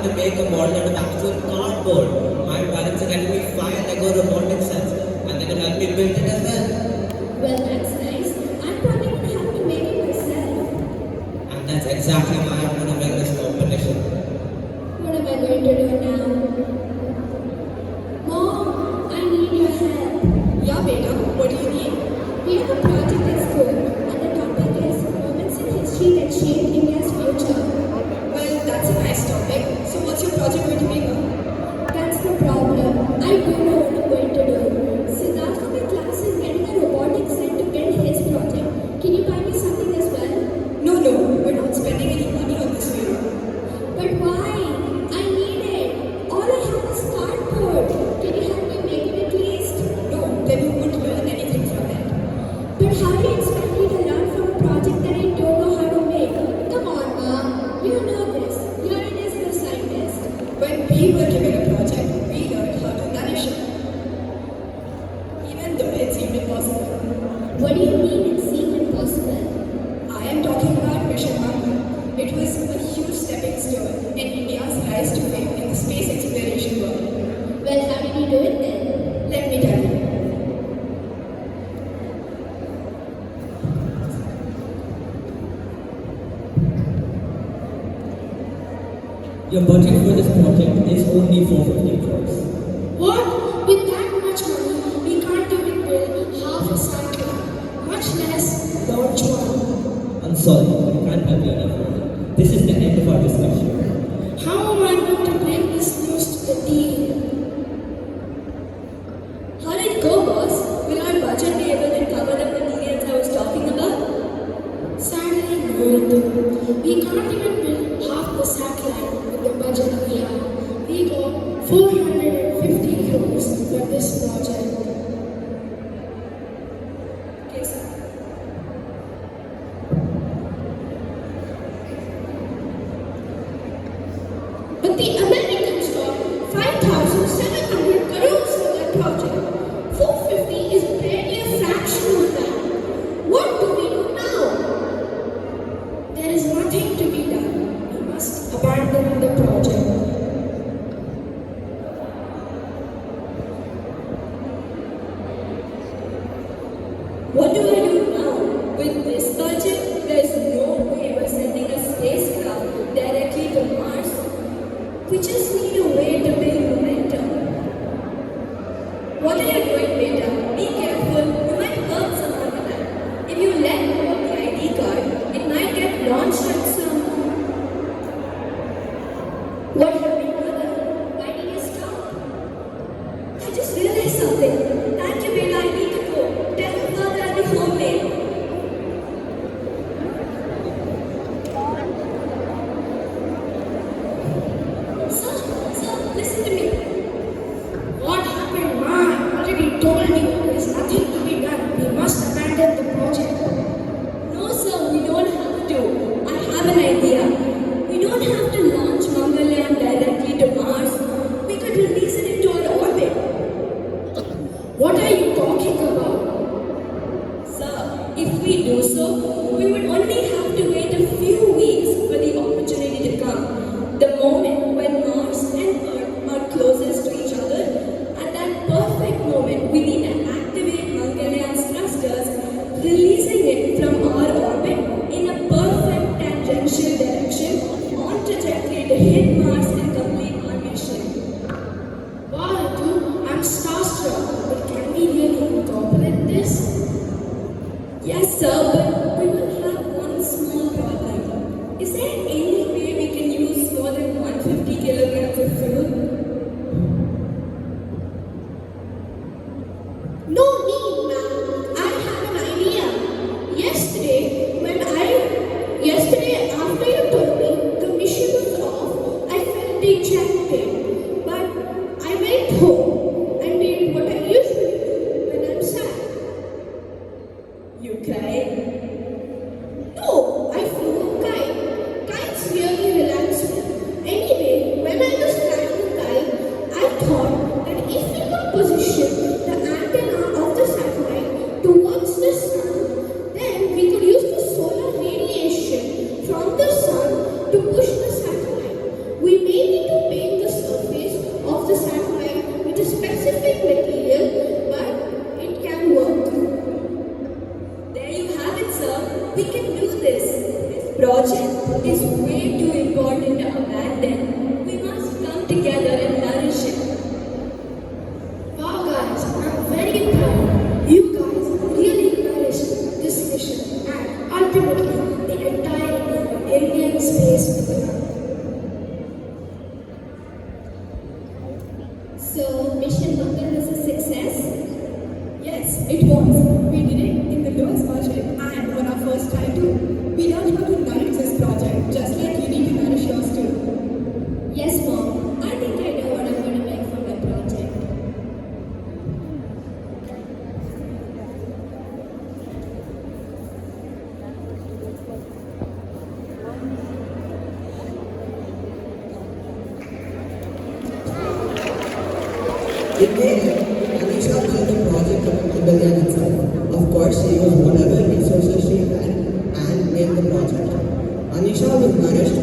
to make a model out of actual cardboard. My parents are getting me 5 Lego robotic sets, and they're gonna help me build it as well. Well, that's nice. I'm probably going to have to make it myself. And that's exactly why I'm gonna win this competition. What am I going to do now? Mom, I need your help. Yeah, beta, what do you need? We have a project at school, and the topic is moments in history that shaped India's future. Well, that's a nice topic. So what's your project going to be now? That's the problem. I don't know what I'm going to do. Siddharth from my class is getting a robotic set to build his project. Can you buy me something as well? No, we're not spending any money on this video. But why? I need it. All I have is cardboard. Can you help me make it at least? No, then you won't learn anything from it. But how do you expect me to learn from a project that I don't know how to make? Come on, Mom. You know this. You're an Israel scientist. When we were given a project, we learned how to manage it. Even though it seemed impossible. What do you mean it seemed impossible? I am talking about Mission Mangalyan. It was a huge stepping stone in India's rise to fame in the space exploration world. Well, how did you do it then? Let me tell you. Your budget for this project is only 450 crores. What? With that much money, we can't even build half a satellite, much less launch one. I'm sorry, I can't help you any further. This is the end of our discussion. How am I going to bring this news to the team? How did it go, boss? Will our budget be able to cover the materials I was talking about? Sadly, no. We can't even build half the satellite with the budget we have. We got 450 crores for this project. Okay, sir. But the Americans got 5,700 crores for that project. 450 is barely a fraction of that. What do we do now? There is nothing to be done. We must abandon the project. What do I do now? With this budget, there's no way we're sending a spacecraft directly to Mars. We just need a way to build momentum. What are you doing, beta? Be careful, you might hurt someone with that. If you let go of the ID card, it might get launched at some... What happened, mother? Why did you stop? I just realized something. Thank you, beta, I need to go. Tell your father I'll be home late. Sir, listen to me. What happened, Ma? I already told you there is nothing to be done. We must abandon the project. No, sir, we don't have to. I have an idea. We don't have to launch Mangalyan directly to Mars. We could release it into our orbit. What are you talking about? Sir, if we do so, we would only have to wait a few weeks for the opportunity to come. The moment when Mars and Earth are closest to each other, at that perfect moment, we need to activate Mangalyan's thrusters, releasing it from our orbit in a perfect tangential direction on trajectory to hit Mars and complete our mission. Wow, dude, I'm starstruck. But can we really incorporate this? Yes, sir, but we will have one small problem. Is there any way we can use more than 150 kilograms of fuel? No need, ma'am. I have an idea. Yesterday, after you told me the mission was off, I felt dejected. But I went home and did what I usually do when I'm sad. You cried? No, I flew a kite. Kites really relax me. Anyway, when I was flying the kite, I thought that if we could position the antenna of the satellite towards the sun, then we could use the solar radiation from the sun to push the satellite. We may need to we can do this. This project is way too important to abandon. We must come together and nourish it. Wow guys, I'm very proud. You guys really nourished this mission and ultimately the entire Indian space program. So, Mission Mangalyan was a success? Yes, it was. We did it in the lowest budget and on our first try too. We learned how to nourish this project, just like you need to nourish yours too. Yes, Mom. I think I know what I'm going to make from my project. In the end, Anisha built the project of Mangalyan itself. Of course, she used whatever resources she had and made the project. Anisha was nourished